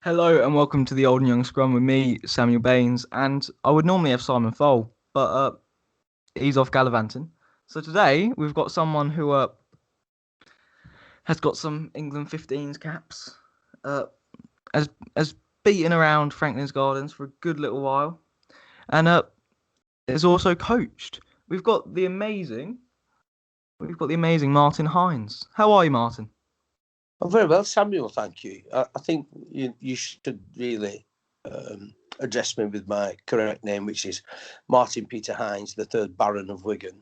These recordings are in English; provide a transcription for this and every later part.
Hello and welcome to the Old and Young Scrum with me, Samuel Baines, and I would normally have Simon Fole, but he's off gallivanting. So today we've got someone who has got some England 15s caps, uh, has beaten around Franklin's Gardens for a good little while, and is also coached. We've got the amazing, we've got the amazing Martin Hynes. How are you, Martin? Oh, very well, Samuel, thank you. I think you should really address me with my correct name, which is Martin Peter Hynes, the third Baron of Wigan.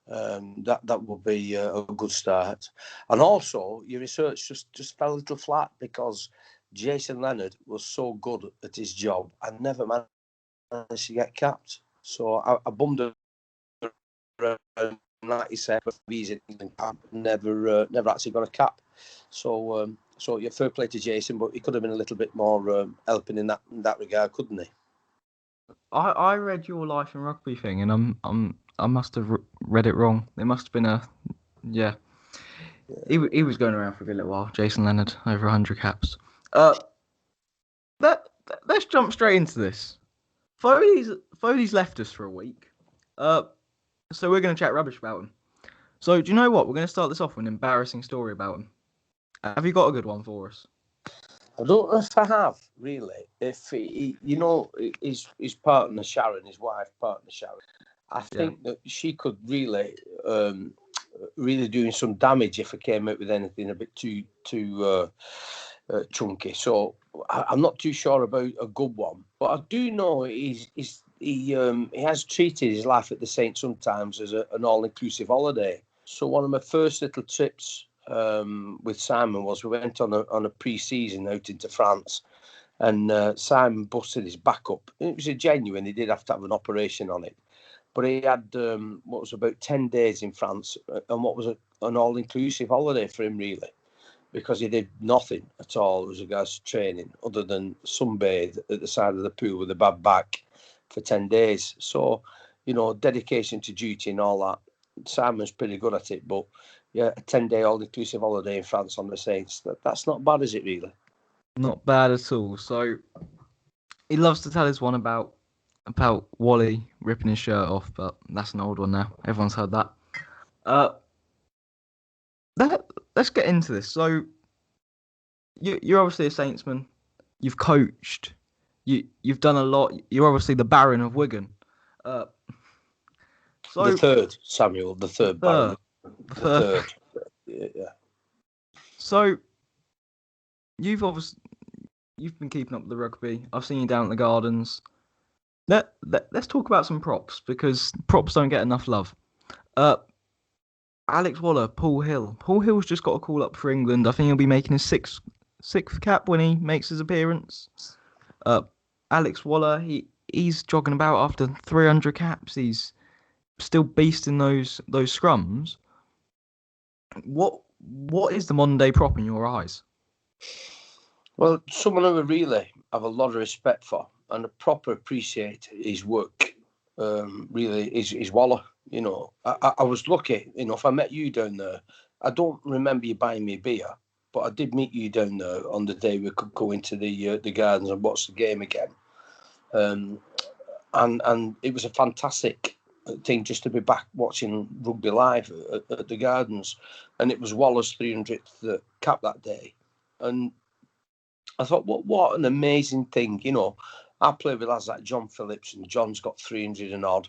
That would be a good start. And also, your research just fell a little flat because Jason Leonard was so good at his job and never managed to get capped. So I bummed around, like you said, but he's in England cap, never actually got a cap. So yeah, fair play to Jason, but he could have been a little bit more helping in that regard, couldn't he? I read your life and rugby thing, and I must have read it wrong. It must have been yeah. He was going around for a good little while. Jason Leonard, over 100 caps. Let's jump straight into this. Foley's left us for a week. So we're going to chat rubbish about him. So do you know what? We're going to start this off with an embarrassing story about him. Have you got a good one for us? I don't know if I have, really. If his partner Sharon, his wife partner Sharon, I think that she could really do some damage if I came out with anything a bit too chunky. So I'm not too sure about a good one, but I do know he has treated his life at the Saint sometimes as an all-inclusive holiday. So one of my first little trips with Simon was we went on a pre-season out into France, and Simon busted his back up. It was a genuine. He did have to have an operation on it, but he had what was about 10 days in France, and what was an all-inclusive holiday for him, really, because he did nothing at all as regards to training other than sunbathe at the side of the pool with a bad back for 10 days. So, dedication to duty and all that. Simon's pretty good at it, but yeah, a 10-day all-inclusive holiday in France on the Saints, that's not bad, is it, really? Not bad at all. So he loves to tell us one about Wally ripping his shirt off, but that's an old one now. Everyone's heard that. Let's get into this. So you're obviously a Saintsman. You've coached. You've done a lot. You're obviously the Baron of Wigan. The third, Samuel, the third Baron. The third. Yeah. So you've been keeping up with the rugby. I've seen you down at the Gardens. Let's talk about some props, because props don't get enough love. Alex Waller, Paul Hill. Paul Hill's just got a call up for England. I think he'll be making his sixth cap when he makes his appearance. Alex Waller, he's jogging about after 300 caps. He's still beasting those scrums. What is the modern day prop in your eyes? Well, someone who I really have a lot of respect for and I proper appreciate his work, really is Waller. I was lucky, if I met you down there, I don't remember you buying me a beer, but I did meet you down there on the day we could go into the Gardens and watch the game again. And it was a fantastic thing just to be back watching rugby live at the Gardens. And it was Waller's 300th cap that day. And I thought, what an amazing thing. I play with lads like John Phillips, and John's got 300 and odd.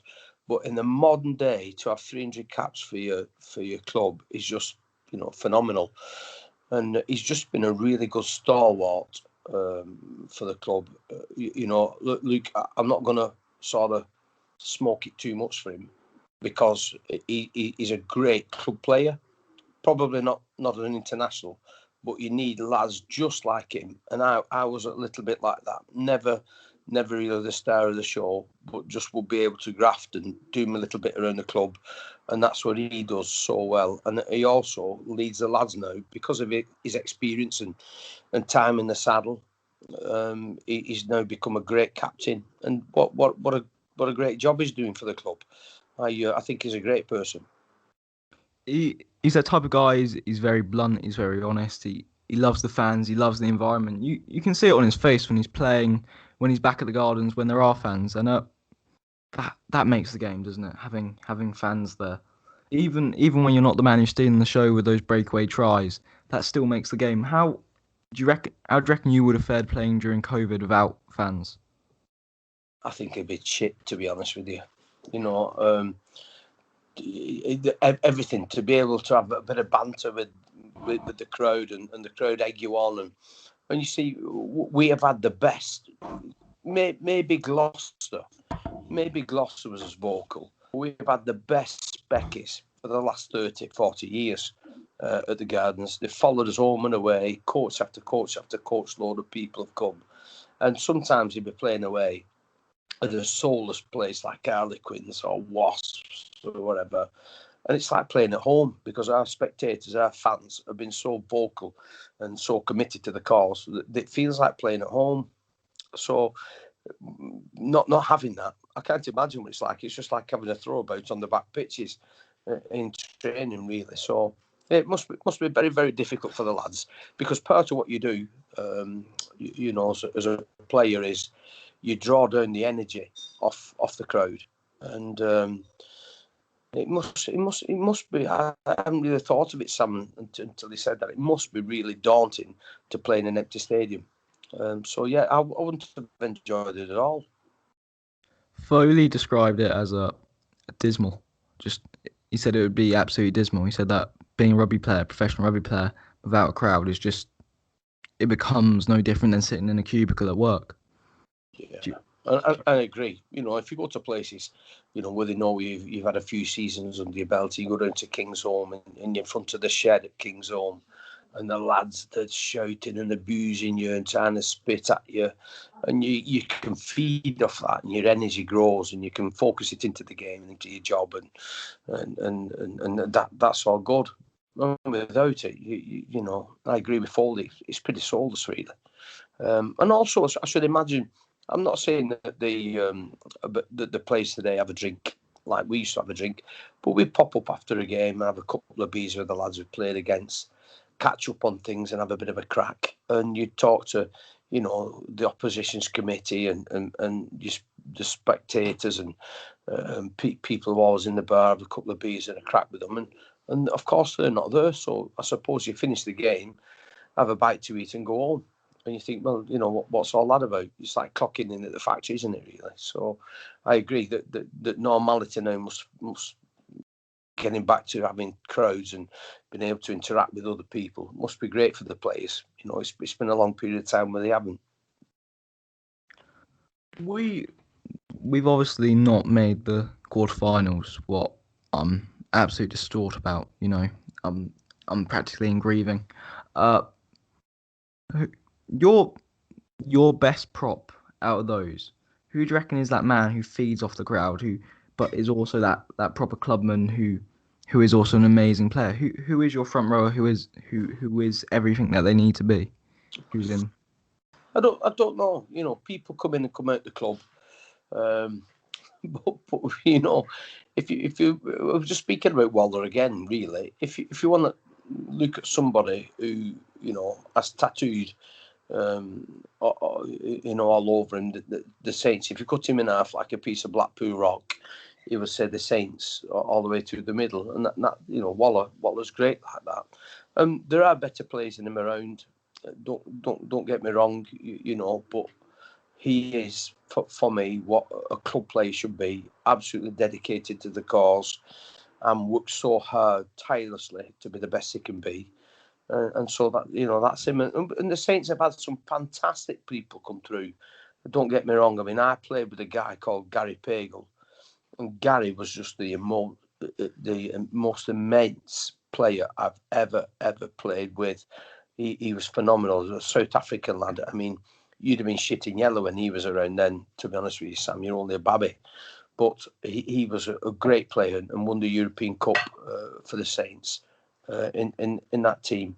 But in the modern day, to have 300 caps for your club is just, phenomenal. And he's just been a really good stalwart for the club. Luke, I'm not going to sort of smoke it too much for him, because he's a great club player. Probably not an international, but you need lads just like him. And I was a little bit like that. Never really the star of the show, but just would be able to graft and do him a little bit around the club. And that's what he does so well. And he also leads the lads now because of his experience and time in the saddle. He's now become a great captain. And what a great job he's doing for the club. I think he's a great person. He's that type of guy. He's very blunt. He's very honest. He He loves the fans. He loves the environment. You can see it on his face when he's playing, when he's back at the Gardens, when there are fans, and that makes the game, doesn't it? Having fans there, even when you're not the man who's stealing the show with those breakaway tries, that still makes the game. How do you reckon you would have fared playing during COVID without fans? I think it'd be shit, to be honest with you. You know, everything, to be able to have a bit of banter with the crowd and the crowd egg you on, and you see, we have had the best. Maybe Gloucester was as vocal. We've had the best speckies for the last 30, 40 years at the Gardens. They've followed us home and away. Coach after coach after coach load of people have come. And sometimes you'll be playing away at a soulless place like Harlequins or Wasps or whatever. And it's like playing at home, because our spectators, our fans have been so vocal and so committed to the cause that it feels like playing at home. So not having that, I can't imagine what it's like. It's just like having a throwabout on the back pitches in training, really. So it must be very, very difficult for the lads, because part of what you do, you know, as a player, is you draw down the energy off the crowd, and it must be. I haven't really thought of it, Sam, until he said that. It must be really daunting to play in an empty stadium. So yeah, I wouldn't have enjoyed it at all. Foley described it as a dismal. He said it would be absolutely dismal. He said that being a rugby player, professional rugby player, without a crowd is just, it becomes no different than sitting in a cubicle at work. Yeah, I agree. You know, if you go to places, you know, where they know you've had a few seasons under your belt, you go down to Kingsholm and you're in front of the shed at Kingsholm, and the lads that shouting and abusing you and trying to spit at you, and you can feed off that, and your energy grows, and you can focus it into the game and into your job, and that's all good. And without it, you know, I agree with Foley. It's pretty soulless, really. And also, I should imagine, I'm not saying that the players today have a drink like we used to have a drink, but we pop up after a game and have a couple of beers with the lads we've played against, catch up on things and have a bit of a crack. And you talk to, you know, the opposition's committee and just the spectators and people who are always in the bar, have a couple of beers and a crack with them. And of course, they're not there. So I suppose you finish the game, have a bite to eat and go home. And you think, well, you know, what's all that about? It's like clocking in at the factory, isn't it, really? So I agree that normality now must getting back to having crowds and being able to interact with other people must be great for the players. You know, it's been a long period of time where they haven't. We've obviously not made the quarterfinals, what I'm absolutely distraught about. You know, I'm practically in grieving. Your best prop out of those, who do you reckon is that man who feeds off the crowd, but is also that proper clubman who is also an amazing player? Who is your front rower? Who is everything that they need to be? Who's in? I don't know. You know, people come in and come out the club. But you know, if you I was just speaking about Waller again, really. If you want to look at somebody who, you know, has tattooed, you know, all over him the Saints. If you cut him in half like a piece of Blackpool rock, he would say the Saints all the way through the middle, and that you know, Waller's great like that. There are better players in him around. Don't get me wrong, you know, but he is, for me, what a club player should be. Absolutely dedicated to the cause and works so hard, tirelessly, to be the best he can be. And so that, you know, that's him. And the Saints have had some fantastic people come through. Don't get me wrong. I mean, I played with a guy called Gary Pagel, and Gary was just the most immense player I've ever played with. He was phenomenal. He was a South African lad. I mean, you'd have been shitting yellow when he was around then, to be honest with you, Sam. You're only a babby. But he was a great player and won the European Cup for the Saints in that team.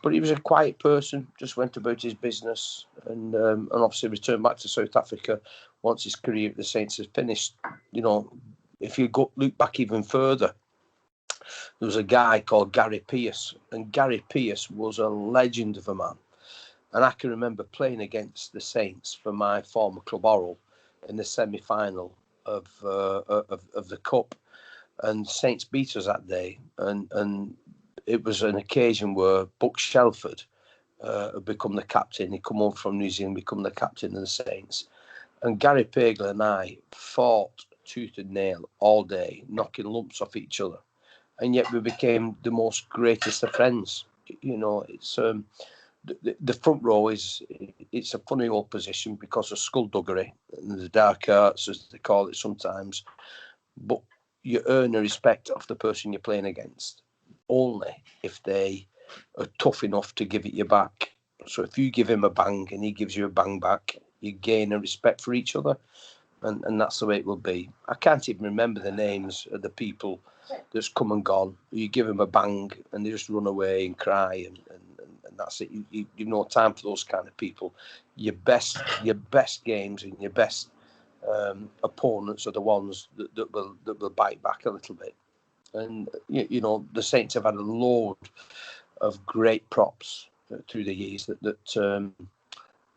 But he was a quiet person, just went about his business, and obviously returned back to South Africa once his career at the Saints has finished. You know, if you look back even further, there was a guy called Gary Pearce, and Gary Pearce was a legend of a man. And I can remember playing against the Saints for my former club Orrell in the semi-final of the cup, and Saints beat us that day, and it was an occasion where Buck Shelford had become the captain. He'd come over from New Zealand, become the captain of the Saints, and Gary Pagler and I fought tooth and nail all day, knocking lumps off each other, and yet we became the most greatest of friends. You know, it's the front row it's a funny old position because of skullduggery and the dark arts, as they call it sometimes, but you earn the respect of the person you're playing against only if they are tough enough to give it you back. So if you give him a bang and he gives you a bang back, you gain a respect for each other, and that's the way it will be. I can't even remember the names of the people that's come and gone. You give them a bang and they just run away and cry, and that's it. You've no time for those kind of people. Your best games and your best opponents are the ones that will bite back a little bit. And you know, the Saints have had a load of great props through the years that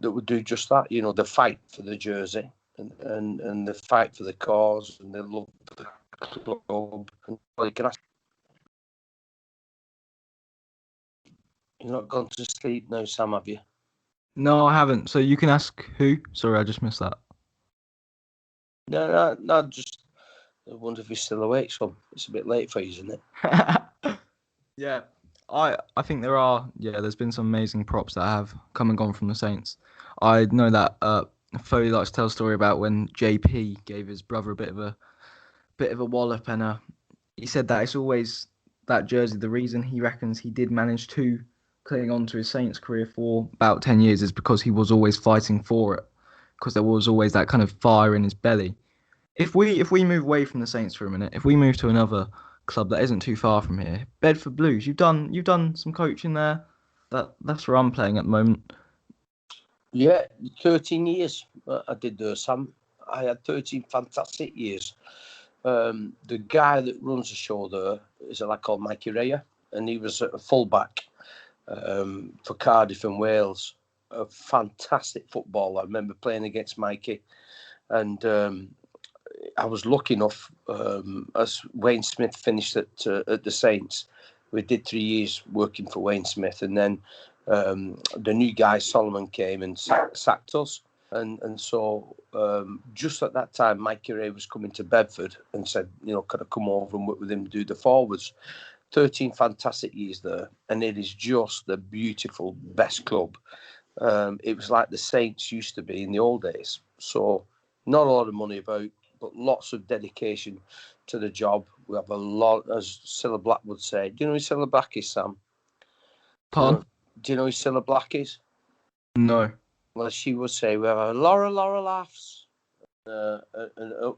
would do just that. You know, the fight for the jersey and the fight for the cause and the love for the club. And well, you can ask. You're not gone to sleep now, Sam, have you? No, I haven't. So you can ask who? Sorry, I just missed that. No. Just I wonder if he's still awake. So it's a bit late for you, isn't it? Yeah, I think there's been some amazing props that have come and gone from the Saints. I know that Foley likes to tell a story about when JP gave his brother a bit of a wallop, and he said that it's always that jersey. The reason he reckons he did manage to cling on to his Saints career for about 10 years is because he was always fighting for it, because there was always that kind of fire in his belly. If we move away from the Saints for a minute, if we move to another club that isn't too far from here, Bedford Blues, you've done some coaching there. That's where I'm playing at the moment. Yeah, 13 years I did there, Sam. I had 13 fantastic years. The guy that runs the show there is a lad called Mikey Raya, and he was a fullback for Cardiff and Wales. A fantastic footballer. I remember playing against Mikey, and I was lucky enough, as Wayne Smith finished at the Saints. We did 3 years working for Wayne Smith, and then the new guy Solomon came and sacked us. And so just at that time, Mikey Ray was coming to Bedford and said, you know, could I come over and work with him, do the forwards? 13 fantastic years there, and it is just the beautiful, best club. It was like the Saints used to be in the old days. So not a lot of money about, but lots of dedication to the job. We have a lot, as Cilla Black would say. Do you know who Cilla Black is, Sam? Pardon? Do you know who Cilla Black is? No. Well, she would say we have a lot of laughs and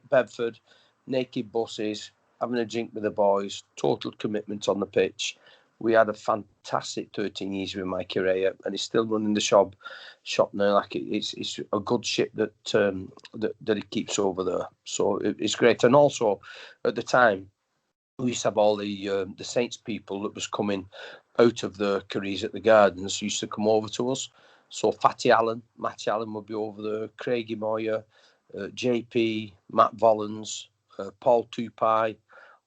Bedford, naked buses, having a drink with the boys, total commitment on the pitch. We had a fantastic 13 years with Mikey Ray, and he's still running the shop now. Like it's a good ship that he keeps over there. So it's great. And also at the time, we used to have all the Saints people that was coming out of their careers at the Gardens used to come over to us. So Matty Allen would be over there, Craigie Moyer, JP, Matt Vollins, Paul Tupai,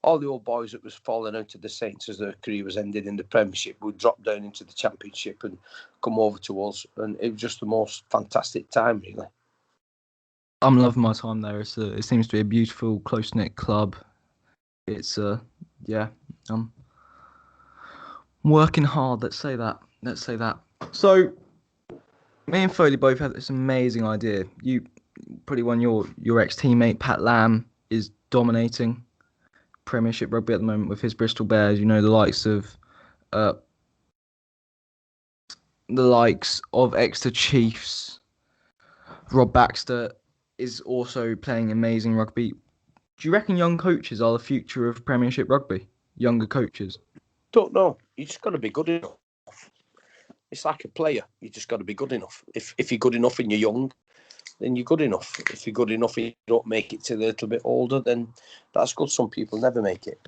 all the old boys that was falling out of the Saints as their career was ending in the Premiership would drop down into the Championship and come over to us. And it was just the most fantastic time, really. I'm loving my time there. It seems to be a beautiful, close-knit club. It's I'm working hard. Let's say that. So me and Foley both had this amazing idea. You probably won your ex-teammate Pat Lamb is dominating Premiership rugby at the moment with his Bristol Bears. You know, the likes of Exeter Chiefs. Rob Baxter is also playing amazing rugby. Do you reckon young coaches are the future of Premiership rugby? Younger coaches? Don't know. You just got to be good enough. It's like a player. You just got to be good enough. If you're good enough and you're young, then you're good enough. If you're good enough and you don't make it till a little bit older, then that's good. Some people never make it.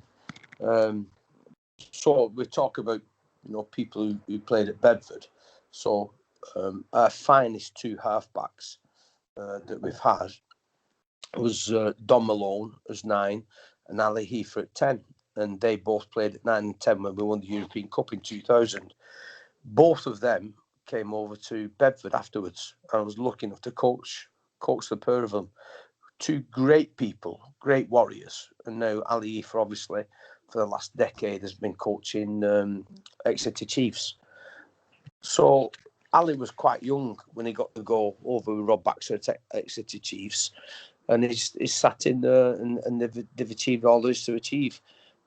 So we talk about, people who played at Bedford. So our finest two halfbacks that we've had was Don Malone as 9 and Ali Heifer at 10. And they both played at 9 and 10 when we won the European Cup in 2000. Both of them came over to Bedford afterwards. I was lucky enough to coach the pair of them. Two great people, great warriors. And now Ali Heifer, obviously, for the last decade, has been coaching Exeter Chiefs. So Ali was quite young when he got to go over with Rob Baxter at Exeter Chiefs. And he's sat in there and they've achieved all there is to achieve,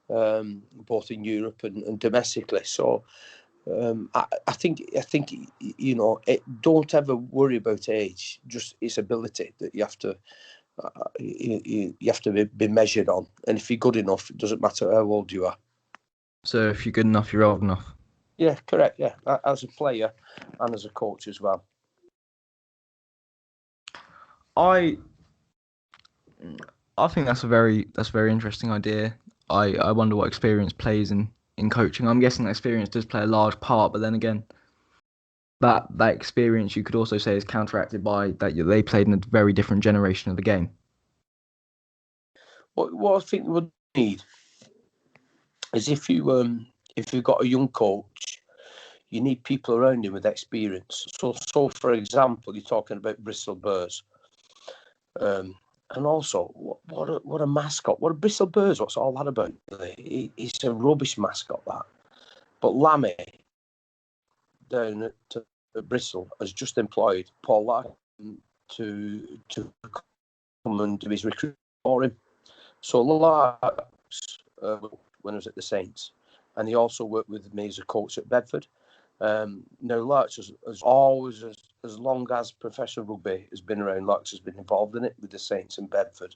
both in Europe and domestically. So I think don't ever worry about age. Just it's ability that you have to you have to be measured on. And if you're good enough, it doesn't matter how old you are. So if you're good enough, you're old enough. Yeah, correct. Yeah, as a player and as a coach as well. I think that's a very interesting idea. I wonder what experience plays in coaching. I'm guessing that experience does play a large part, but then again, that experience you could also say is counteracted by that they played in a very different generation of the game. What I think we would need is if you've got a young coach, you need people around him with experience. So for example, you're talking about Bristol Bears. And also, what a mascot. What a Bristol Bears, what's all that about? It's a rubbish mascot, that. But Lammy, down at Bristol, has just employed Paul Larkin to come and do his recruitment for him. So Larks, when I was at the Saints, and he also worked with me as a coach at Bedford. Now, Larks has always, as long as professional rugby has been around, Larks has been involved in it with the Saints in Bedford.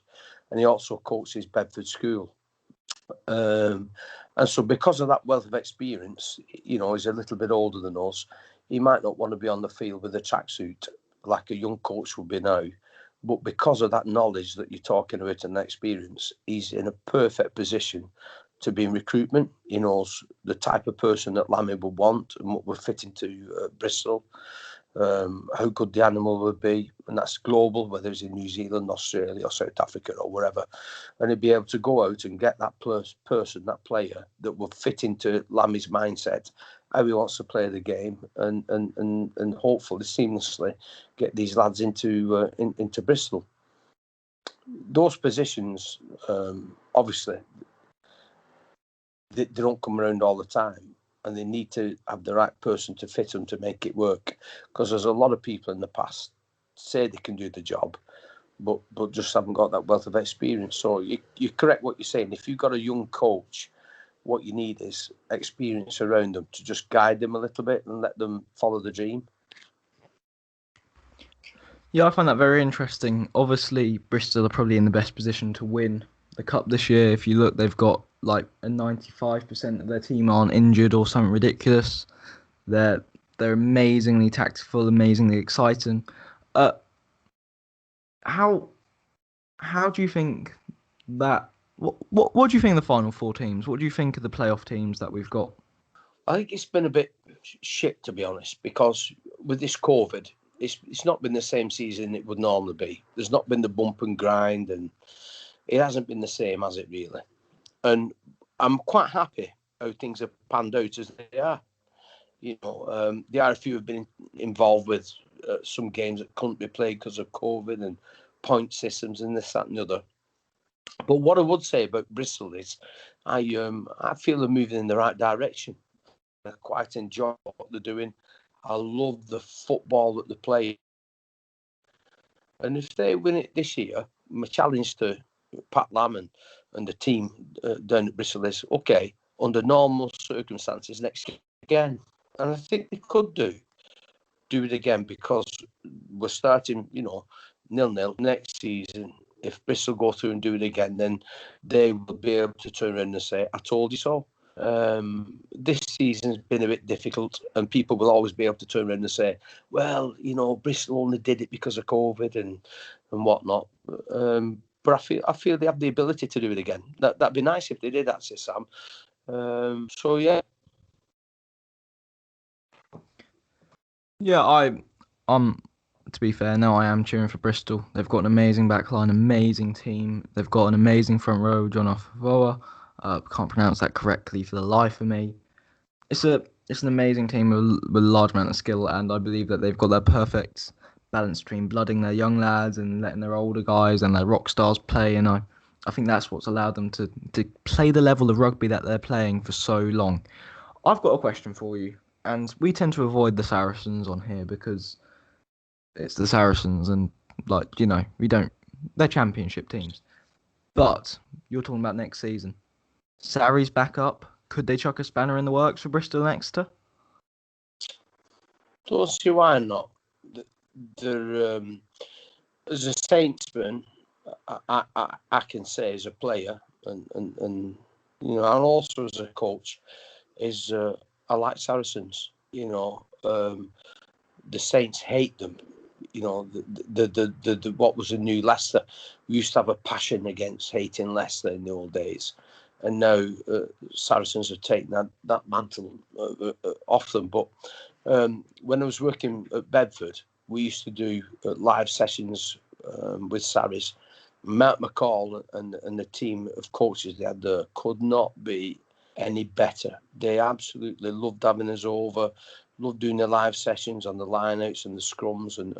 And he also coaches Bedford School. And so because of that wealth of experience, he's a little bit older than us. He might not want to be on the field with a tracksuit like a young coach would be now. But because of that knowledge that you're talking about and that experience, he's in a perfect position to be in recruitment. He knows the type of person that Lammy would want and what would fit into Bristol, how good the animal would be, and that's global, whether it's in New Zealand, Australia or South Africa or wherever. And he'd be able to go out and get that person, that player that would fit into Lammy's mindset, how he wants to play the game, and hopefully seamlessly get these lads into Bristol. Those positions, obviously, they don't come around all the time, and they need to have the right person to fit them to make it work. Because there's a lot of people in the past say they can do the job, but just haven't got that wealth of experience. So you're correct what you're saying. If you've got a young coach, what you need is experience around them to just guide them a little bit and let them follow the dream. Yeah, I find that very interesting. Obviously, Bristol are probably in the best position to win the cup this year. If you look, they've got like a 95% of their team aren't injured or something ridiculous. They're amazingly tactful, amazingly exciting. How do you think that? What do you think of the final four teams? What do you think of the playoff teams that we've got? I think it's been a bit shit, to be honest, because with this COVID, it's not been the same season it would normally be. There's not been the bump and grind, and it hasn't been the same, has it, really? And I'm quite happy how things have panned out as they are. The RFU have been involved with some games that couldn't be played because of COVID and point systems and this, that and the other. But what I would say about Bristol is I feel they're moving in the right direction. I quite enjoy what they're doing. I love the football that they play. And if they win it this year, my challenge to Pat Lamb and the team down at Bristol is, okay, under normal circumstances, next year again. And I think they could do it again, because we're starting, 0-0 next season. If Bristol go through and do it again, then they will be able to turn around and say, I told you so. This season's been a bit difficult, and people will always be able to turn around and say, well, Bristol only did it because of COVID and whatnot. But I feel they have the ability to do it again. That'd be nice if they did, actually, Sam. So yeah. Yeah, to be fair, no, I am cheering for Bristol. They've got an amazing backline, amazing team. They've got an amazing front row, John Ofavoa. Can't pronounce that correctly for the life of me. It's an amazing team with a large amount of skill, and I believe that they've got that perfect balance between blooding their young lads and letting their older guys and their rock stars play. And I think that's what's allowed them to play the level of rugby that they're playing for so long. I've got a question for you, and we tend to avoid the Saracens on here because it's the Saracens, and we don't. They're championship teams, but you're talking about next season. Sarri's back up. Could they chuck a spanner in the works for Bristol and Exeter? Don't see why not. They're, as a Saintsman, I can say as a player and also as a coach, is I like Saracens. The Saints hate them. The what was a new Leicester. We used to have a passion against hating Leicester in the old days, and now Saracens have taken that mantle off them. But when I was working at Bedford, we used to do live sessions with Sarries. Matt McCall and the team of coaches they had there could not be any better. They absolutely loved having us over, loved doing the live sessions on the lineouts and the scrums and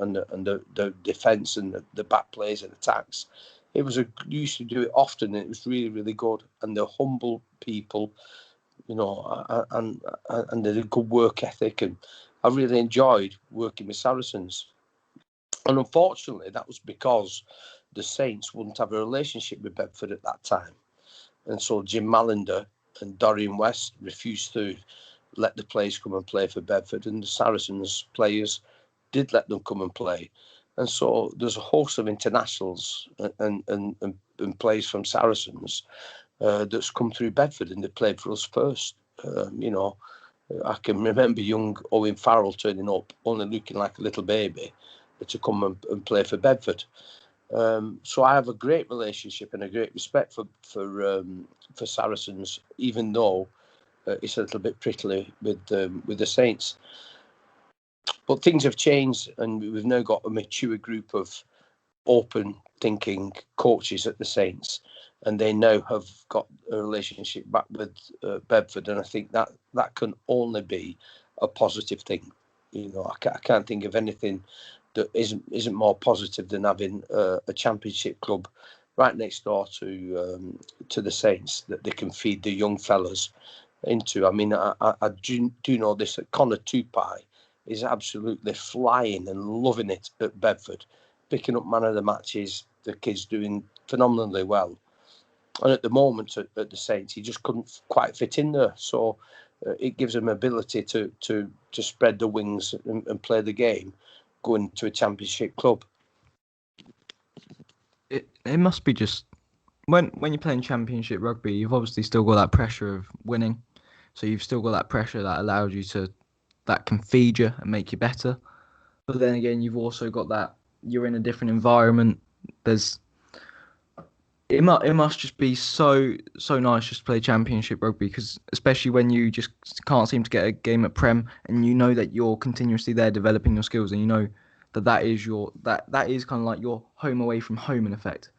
the defence and the back plays and attacks. We used to do it often, and it was really, really good. And they're humble people, and they had a good work ethic. And I really enjoyed working with Saracens. And unfortunately, that was because the Saints wouldn't have a relationship with Bedford at that time. And so Jim Mallender and Dorian West refused to let the players come and play for Bedford, and the Saracens players did let them come and play. And so there's a host of internationals and players from Saracens that's come through Bedford, and they played for us first. I can remember young Owen Farrell turning up, only looking like a little baby, to come and play for Bedford. So I have a great relationship and a great respect for Saracens, even though it's a little bit prickly with the Saints. But things have changed, and we've now got a mature group of open-thinking coaches at the Saints, and they now have got a relationship back with Bedford, and I think that can only be a positive thing. I can't think of anything that isn't more positive than having a championship club right next door to the Saints that they can feed the young fellas into. I mean, I do know this, that Connor Tupai is absolutely flying and loving it at Bedford, picking up man of the matches. The kid's doing phenomenally well. And at the moment at the Saints, he just couldn't quite fit in there. So it gives him ability to spread the wings and play the game, going to a championship club. It must be just when you're playing championship rugby, you've obviously still got that pressure of winning. So you've still got that pressure that allows you that can feed you and make you better. But then again, you've also got that you're in a different environment. It must just be so nice just to play championship rugby, because especially when you just can't seem to get a game at Prem, and you know that you're continuously there developing your skills, and you know that is that is kind of like your home away from home in effect.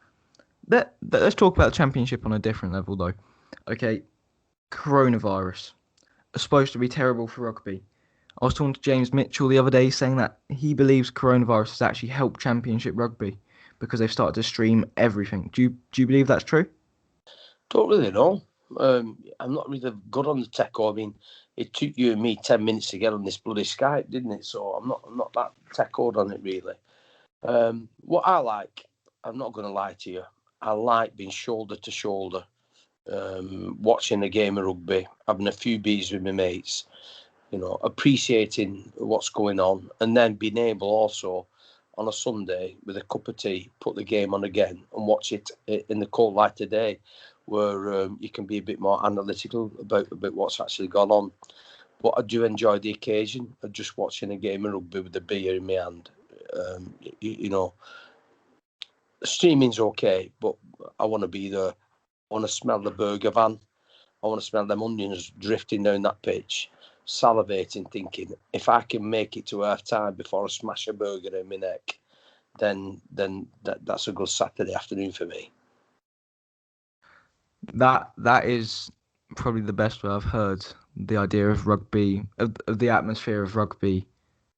Let's talk about the championship on a different level though. Okay, coronavirus is supposed to be terrible for rugby. I was talking to James Mitchell the other day saying that he believes coronavirus has actually helped championship rugby because they've started to stream everything. Do you believe that's true? Don't really know. I'm not really good on the tech. I mean, it took you and me 10 minutes to get on this bloody Skype, didn't it? So I'm not that tech on it really. What I like, I'm not going to lie to you, I like being shoulder to shoulder, watching a game of rugby, having a few beers with my mates, appreciating what's going on, and then being able also on a Sunday with a cup of tea, put the game on again and watch it in the cold light of day, where you can be a bit more analytical about what's actually gone on. But I do enjoy the occasion of just watching a game of rugby with a beer in my hand. Streaming's okay, but I want to be there. I want to smell the burger van. I want to smell them onions drifting down that pitch, salivating, thinking, if I can make it to half time before I smash a burger in my neck, then that's a good Saturday afternoon for me. That is probably the best way I've heard the idea of rugby, of the atmosphere of rugby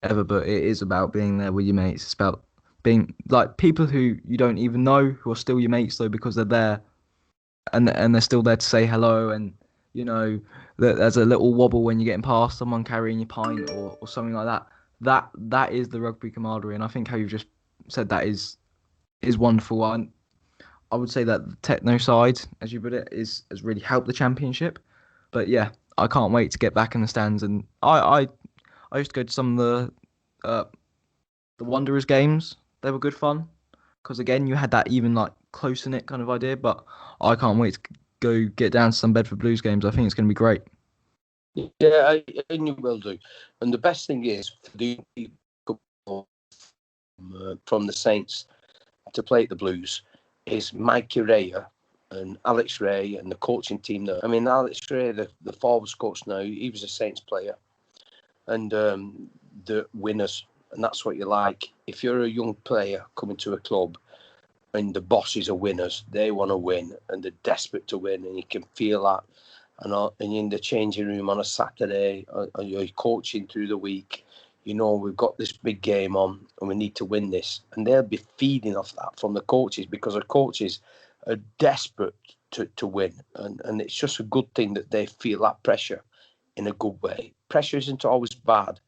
ever. But it is about being there with your mates. It's about being like people who you don't even know, who are still your mates though, because they're there and they're still there to say hello. And you know there's a little wobble when you're getting past someone carrying your pint or something like that. That is the rugby camaraderie, and I think how you've just said that is wonderful. I would say that the techno side, as you put it, has really helped the championship. But yeah, I can't wait to get back in the stands. And I used to go to some of the Wanderers games. They were good fun because again, you had that even like close knit kind of idea. But I can't wait to go get down to some Bedford Blues games. I think it's going to be great. Yeah, and you will do. And the best thing is for the people from the Saints to play at the Blues is Mikey Ray and Alex Ray and the coaching team there. I mean, Alex Ray, the forwards coach now, he was a Saints player. And the winners, and that's what you like. If you're a young player coming to a club and the bosses are winners, they want to win and they're desperate to win, and you can feel that. And in the changing room on a Saturday, or you're coaching through the week, you know, we've got this big game on and we need to win this. And they'll be feeding off that from the coaches because the coaches are desperate to win. And it's just a good thing that they feel that pressure in a good way. Pressure isn't always bad.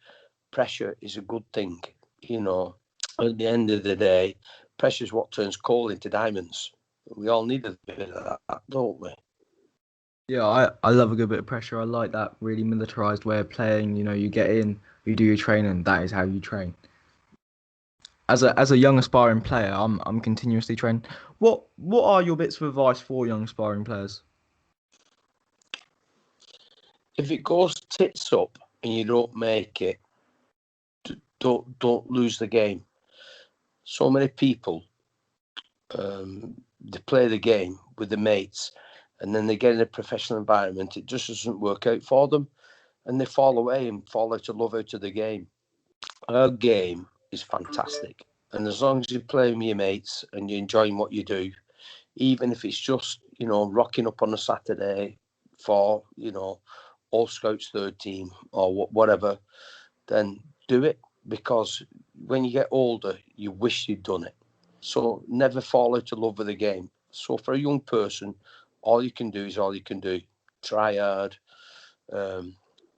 Pressure is a good thing. You know, at the end of the day, pressure is what turns coal into diamonds. We all need a bit of that, don't we? Yeah, I love a good bit of pressure. I like that really militarized way of playing. You know, you get in, you do your training. That is how you train. As a young aspiring player, I'm continuously training. What are your bits of advice for young aspiring players? If it goes tits up and you don't make it, don't lose the game. So many people they play the game with the mates, and then they get in a professional environment. It just doesn't work out for them, and they fall away and fall out of love out of the game. Our game is fantastic, and as long as you're playing with your mates and you're enjoying what you do, even if it's just rocking up on a Saturday for All Scouts third team or whatever, then do it, because when you get older, you wish you'd done it. So never fall out of love with the game. So for a young person, all you can do is all you can do. Try hard,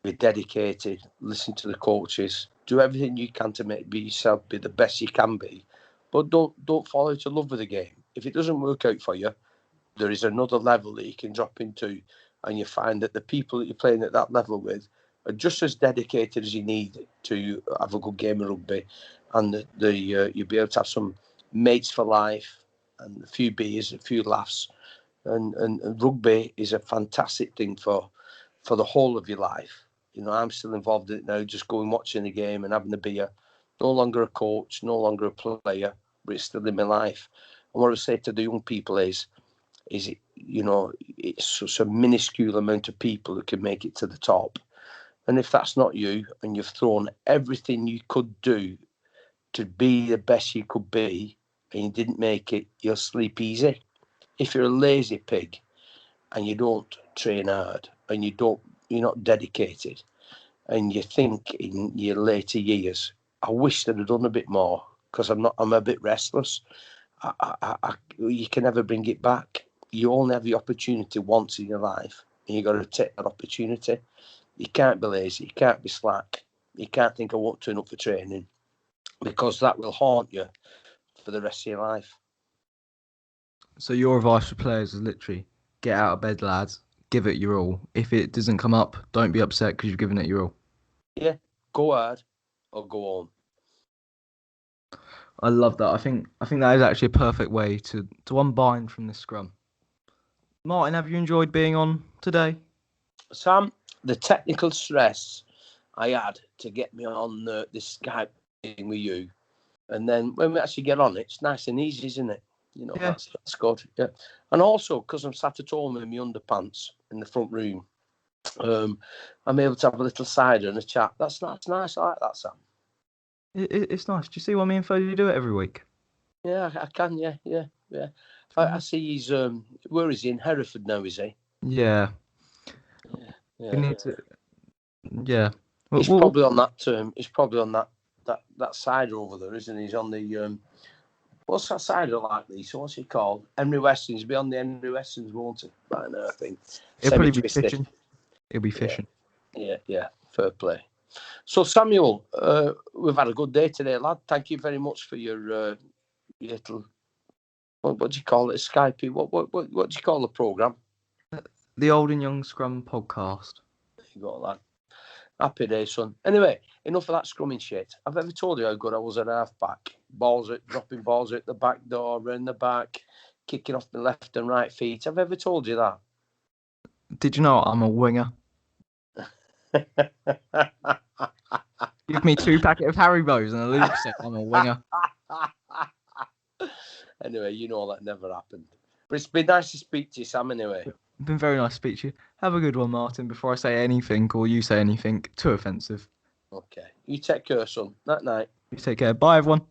be dedicated, listen to the coaches, do everything you can to be yourself, be the best you can be. But don't fall out of love with the game. If it doesn't work out for you, there is another level that you can drop into, and you find that the people that you're playing at that level with are just as dedicated as you need to have a good game of rugby, and you'll be able to have some mates for life and a few beers, a few laughs, and rugby is a fantastic thing for the whole of your life. I'm still involved in it now, just going watching the game and having a beer. No longer a coach, no longer a player, but it's still in my life. And what I say to the young people is it, it's such a minuscule amount of people that can make it to the top. And if that's not you, and you've thrown everything you could do to be the best you could be, and you didn't make it, you'll sleep easy. If you're a lazy pig and you don't train hard and you're not dedicated, and you think in your later years, I wish that I'd done a bit more because I'm a bit restless. You can never bring it back. You only have the opportunity once in your life, and you got to take that opportunity. You can't be lazy. You can't be slack. You can't think I won't turn up for training, because that will haunt you for the rest of your life. So your advice for players is literally get out of bed, lads. Give it your all. If it doesn't come up, don't be upset because you've given it your all. Yeah, go hard or go home. I love that. I think that is actually a perfect way to unbind from this scrum. Martin, have you enjoyed being on today? Sam, the technical stress I had to get me on this Skype thing with you, and then when we actually get on, it's nice and easy, isn't it? You know, Yeah. that's good. Yeah, and also because I'm sat at home in my underpants in the front room, I'm able to have a little cider and a chat. That's nice. I like that, Sam. It's nice. Do you see what me and Foley do it every week? Yeah, I can. Yeah. I see he's where is he, in Hereford now? Is he? Yeah. Yeah. We need to. Yeah. He's probably on that. He's probably on that cider over there, isn't he? He's on the what's that cider like, Lisa? What's it called? Henry Weston's. He'll be on the Henry Weston's, won't he? By now, I think. It'll probably be fishing. It'll be fishing. Yeah. Fair play. So, Samuel, we've had a good day today, lad. Thank you very much for your little, what do you call it? Skype? What do you call the programme? The Old and Young Scrum podcast. There you go, lad. Happy day, son. Anyway, enough of that scrumming shit. I've ever told you how good I was at half-back. Dropping balls at the back door, round the back, kicking off the left and right feet. Have I ever told you that? Did you know I'm a winger? Give me 2 packets of Haribo's and a Luke set. I'm a winger. Anyway, you know that never happened. But it's been nice to speak to you, Sam, anyway. It's been very nice to speak to you. Have a good one, Martin, before I say anything or you say anything too offensive. Okay. You take care, son. Night. You take care. Bye, everyone.